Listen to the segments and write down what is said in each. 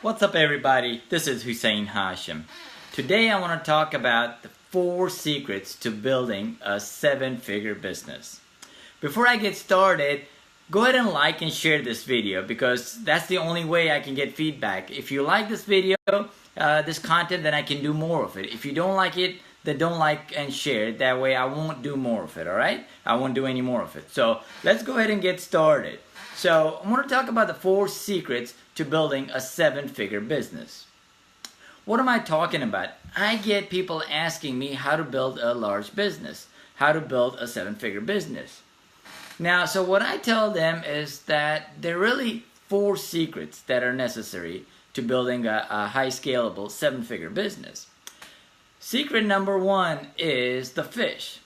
What's up, everybody? This is Hussein Hashim. Today I want to talk about the 4 secrets to building a 7-figure business. Before I get started, go ahead and like and share this video because that's the only way I can get feedback. If you like this video, this content, then I can do more of it. If you don't like it, then don't like and share it. That way I won't do more of it, alright? I won't do any more of it. So let's go ahead and get started. So I want to talk about the 4 secrets to building a 7-figure business. What am I talking about? I get people asking me how to build a large business, how to build a 7-figure business. Now, so what I tell them is that there are really 4 secrets that are necessary to building a high scalable 7-figure business. Secret number 1 is the fish.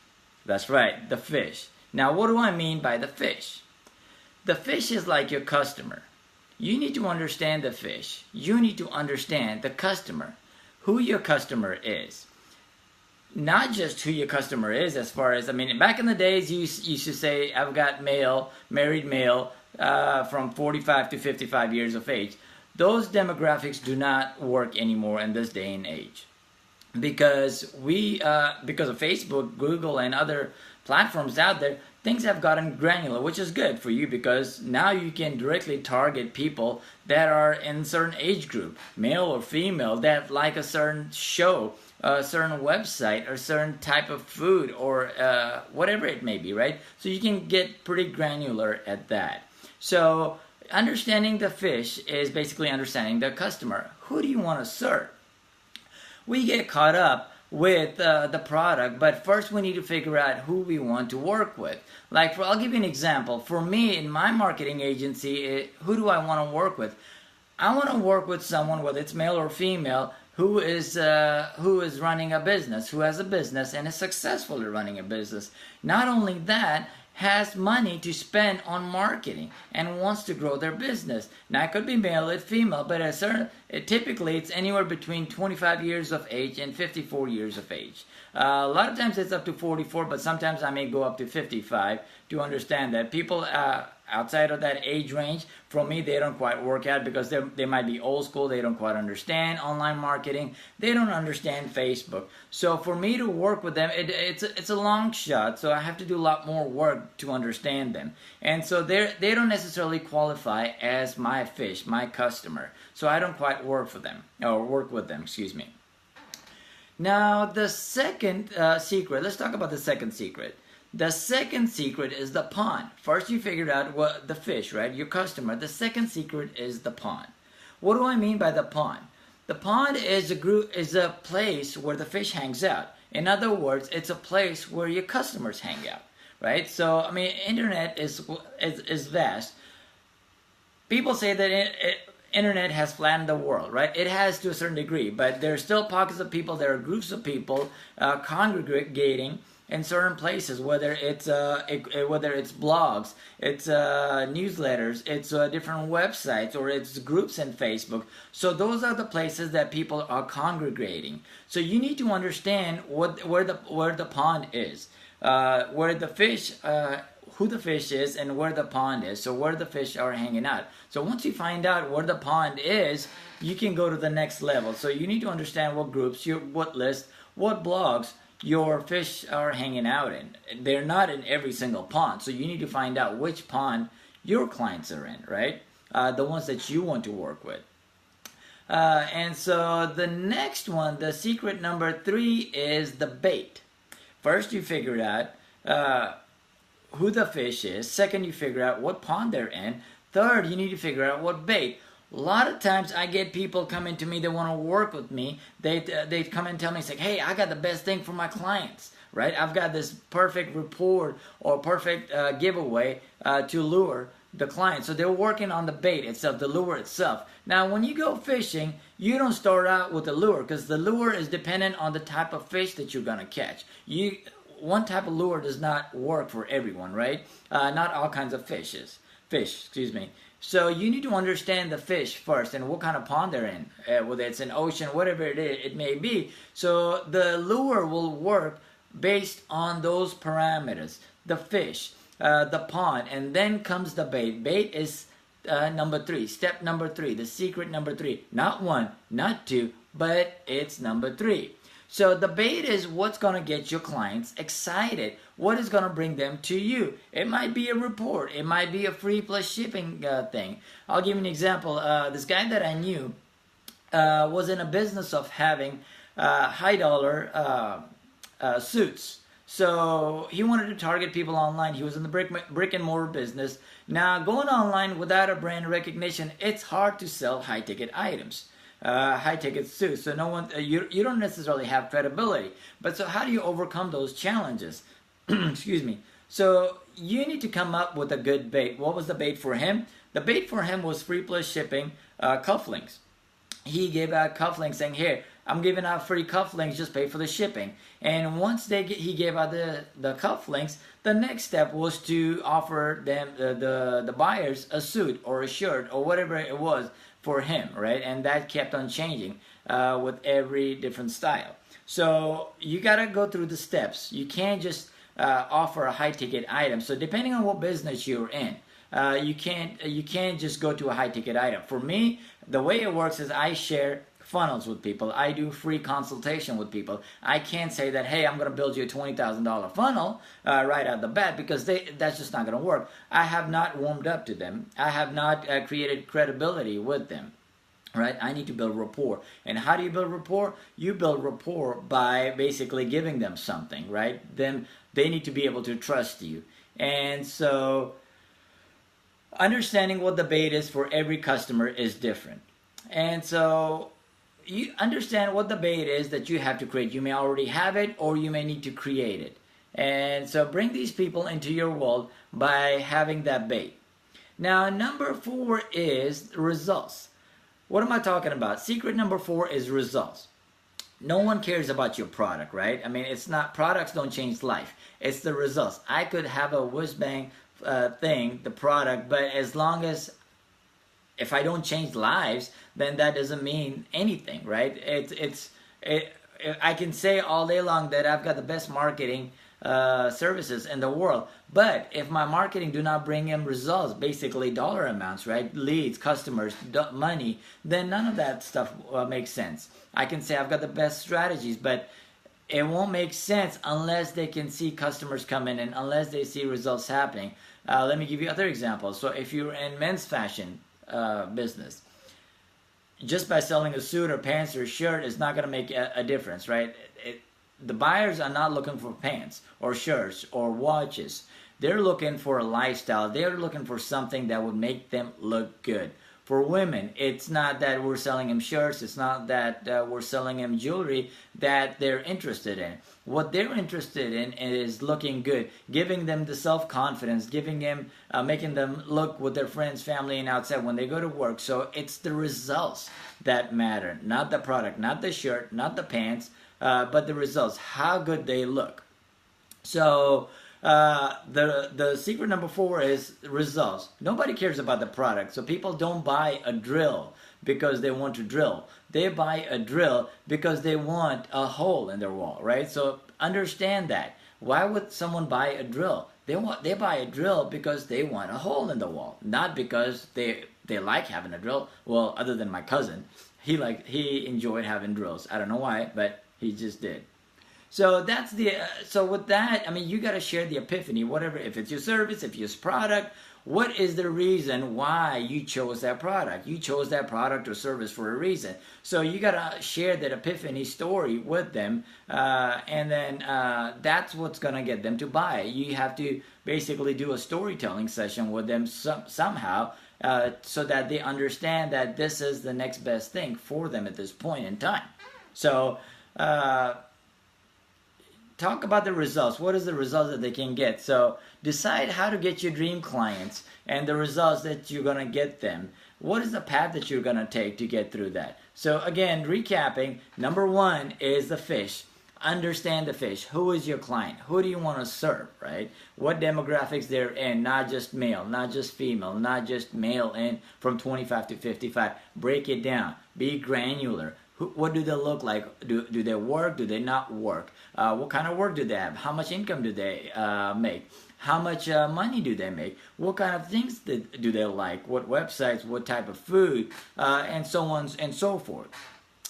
That's right, the fish. Now, what do I mean by the fish? The fish is like your customer. You need to understand the fish. You need to understand the customer, who your customer is. Not just who your customer is as far as, back in the days you used to say, I've got married male from 45 to 55 years of age. Those demographics do not work anymore in this day and age. Because of Facebook, Google, and other platforms out there, things have gotten granular, which is good for you because now you can directly target people that are in a certain age group, male or female, that like a certain show, a certain website, or a certain type of food, or whatever it may be, right? So you can get pretty granular at that. So understanding the fish is basically understanding the customer. Who do you want to serve? We get caught up with the product, but first we need to figure out who we want to work with. I'll give you an example. For me, in my marketing agency, who do I want to work with? I want to work with someone, whether it's male or female, who is running a business, who has a business and is successful at running a business. Not only that, has money to spend on marketing and wants to grow their business. Now, it could be male or female, but typically it's anywhere between 25 years of age and 54 years of age. A lot of times it's up to 44, but sometimes I may go up to 55 to understand that people outside of that age range, for me, they don't quite work out because they might be old school. They don't quite understand online marketing. They don't understand Facebook. So for me to work with them, it's a long shot. So I have to do a lot more work to understand them. And so they don't necessarily qualify as my fish, my customer. So I don't quite work with them. Now, the second secret, let's talk about the second secret. The second secret is the pond. First, you figured out what the fish, right? Your customer. The second secret is the pond. What do I mean by the pond? The pond is a place where the fish hangs out. In other words, it's a place where your customers hang out, right? So, internet is vast. People say that internet has flattened the world, right? It has to a certain degree, but there are still pockets of people, there are groups of people congregating in certain places, whether it's blogs, it's newsletters, it's different websites, or it's groups in Facebook. So those are the places that people are congregating. So you need to understand where the pond is, where the fish, who the fish is, and where the pond is. So where the fish are hanging out. So once you find out where the pond is, you can go to the next level. So you need to understand what groups, what list, what blogs your fish are hanging out in. They're not in every single pond, so you need to find out which pond your clients are in, right? The ones that you want to work with. And so the next one, the secret number 3 is the bait. First, you figure out who the fish is. Second, you figure out what pond they're in. Third, you need to figure out what bait. A lot of times I get people coming to me, they want to work with me. They come and tell me, it's like, hey, I got the best thing for my clients, right? I've got this perfect report or perfect giveaway to lure the client. So they're working on the bait itself, the lure itself. Now, when you go fishing, you don't start out with the lure because the lure is dependent on the type of fish that you're going to catch. One type of lure does not work for everyone, right? Not all kinds of fish. So you need to understand the fish first and what kind of pond they're in, whether it's an ocean, whatever it may be. So the lure will work based on those parameters. The fish, the pond, and then comes the bait. Bait is number three, step number three, the secret number three. Not one, not two, but it's number three. So the bait is what's going to get your clients excited. What is going to bring them to you? It might be a report. It might be a free plus shipping thing. I'll give you an example. This guy that I knew was in a business of having high dollar suits. So he wanted to target people online. He was in the brick and mortar business. Now, going online without a brand recognition, it's hard to sell high ticket items. High ticket suits. So no one, you don't necessarily have credibility. But so how do you overcome those challenges? Excuse me. So you need to come up with a good bait. What was the bait for him? The bait for him was free plus shipping cufflinks. He gave out cufflinks saying, here, I'm giving out free cufflinks, just pay for the shipping. And once he gave out the cufflinks, the next step was to offer them, the buyers, a suit or a shirt or whatever it was for him, right? And that kept on changing with every different style. So you got to go through the steps. You can't just offer a high ticket item. So depending on what business you're in, you can't just go to a high ticket item. For me, the way it works is I share funnels with people. I do free consultation with people. I can't say that, hey, I'm going to build you a $20,000 funnel right out the bat, because that's just not going to work. I have not warmed up to them. I have not created credibility with them. Right? I need to build rapport. And how do you build rapport? You build rapport by basically giving them something, right? They need to be able to trust you. And so understanding what the bait is for every customer is different. And so you understand what the bait is that you have to create. You may already have it, or you may need to create it. And so bring these people into your world by having that bait. Now, number 4 is results. What am I talking about? Secret number 4 is results. No one cares about your product, right? I mean, it's not, products don't change life. It's the results. I could have a whiz-bang thing, the product, but as long as if I don't change lives, then that doesn't mean anything, right? I can say all day long that I've got the best marketing services in the world, but if my marketing do not bring in results, basically dollar amounts, right? Leads, customers, money, then none of that stuff makes sense. I can say I've got the best strategies, but it won't make sense unless they can see customers come in and unless they see results happening. Let me give you other examples. So if you're in men's fashion business, just by selling a suit or pants or shirt is not going to make a difference, right? The buyers are not looking for pants or shirts or watches. They're looking for a lifestyle. They're looking for something that would make them look good. For women, it's not that we're selling them shirts. It's not that we're selling them jewelry that they're interested in. What they're interested in is looking good, giving them the self-confidence, giving them, making them look with their friends, family, and outside when they go to work. So it's the results that matter, not the product, not the shirt, not the pants, but the results, how good they look. So the secret number 4 is results. Nobody cares about the product. So people don't buy a drill because they want to drill. They buy a drill because they want a hole in their wall, right? So understand that. Why would someone buy a drill? They buy a drill because they want a hole in the wall, not because they like having a drill. Well, other than my cousin, he enjoyed having drills. I don't know why, but he just did. So that's so with that, I mean, you got to share the epiphany, whatever, if it's your service, if it's your product, what is the reason why you chose that product? You chose that product or service for a reason. So you got to share that epiphany story with them, and then that's what's going to get them to buy. You have to basically do a storytelling session with them somehow, so that they understand that this is the next best thing for them at this point in time. So talk about the results. What is the results that they can get? So decide how to get your dream clients and the results that you're going to get them. What is the path that you're going to take to get through that? So again, recapping, number 1 is the fish. Understand the fish. Who is your client? Who do you want to serve, right? What demographics they're in, not just male, not just female, not just male in from 25 to 55. Break it down. Be granular. What do they look like? Do they work? Do they not work? What kind of work do they have? How much income do they make? How much money do they make? What kind of things do they like? What websites? What type of food? And so on and so forth.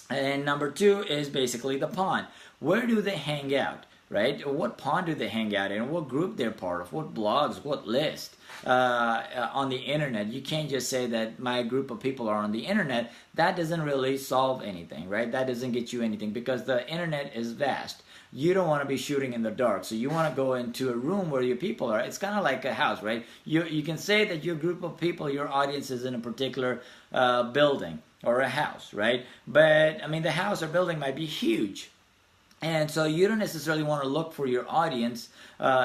And number two is basically the pond. Where do they hang out? Right? What pond do they hang out in? What group they're part of? What blogs? What list? On the internet. You can't just say that my group of people are on the internet. That doesn't really solve anything, right? That doesn't get you anything because the internet is vast. You don't want to be shooting in the dark. So you want to go into a room where your people are. It's kind of like a house, right? You can say that your group of people, your audience is in a particular building or a house, right? But I mean, the house or building might be huge. And so you don't necessarily want to look for your audience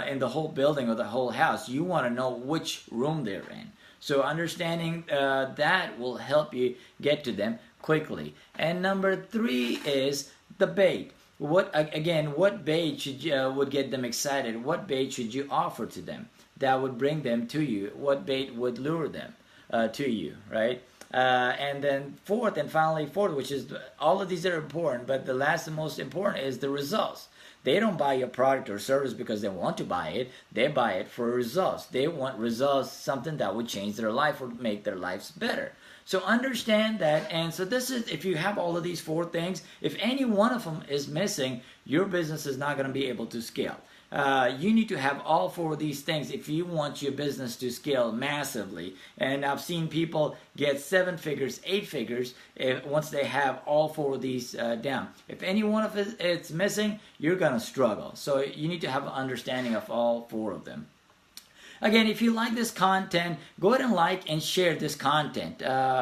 in the whole building or the whole house. You want to know which room they're in. So understanding that will help you get to them quickly. And number three is the bait. What bait would get them excited? What bait should you offer to them that would bring them to you? What bait would lure them to you, right? And then fourth, which is all of these are important, but the last and most important is the results. They don't buy your product or service because they want to buy it. They buy it for results. They want results, something that would change their life or make their lives better. So understand that. And so this is, if you have all of these four things, if any one of them is missing, your business is not going to be able to scale. You need to have all four of these things if you want your business to scale massively. And I've seen people get 7 figures, 8 figures once they have all four of these down. If any one of it's missing, you're going to struggle. So you need to have an understanding of all four of them. Again, if you like this content, go ahead and like and share this content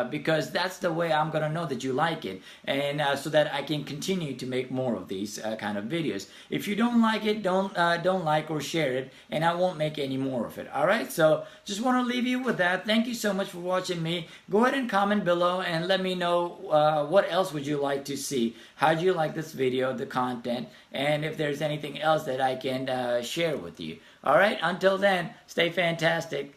because that's the way I'm going to know that you like it, and so that I can continue to make more of these kind of videos. If you don't like it, don't like or share it, and I won't make any more of it. All right? So just want to leave you with that. Thank you so much for watching me. Go ahead and comment below and let me know what else would you like to see. How do you like this video, the content, and if there's anything else that I can share with you. All right, until then, stay fantastic.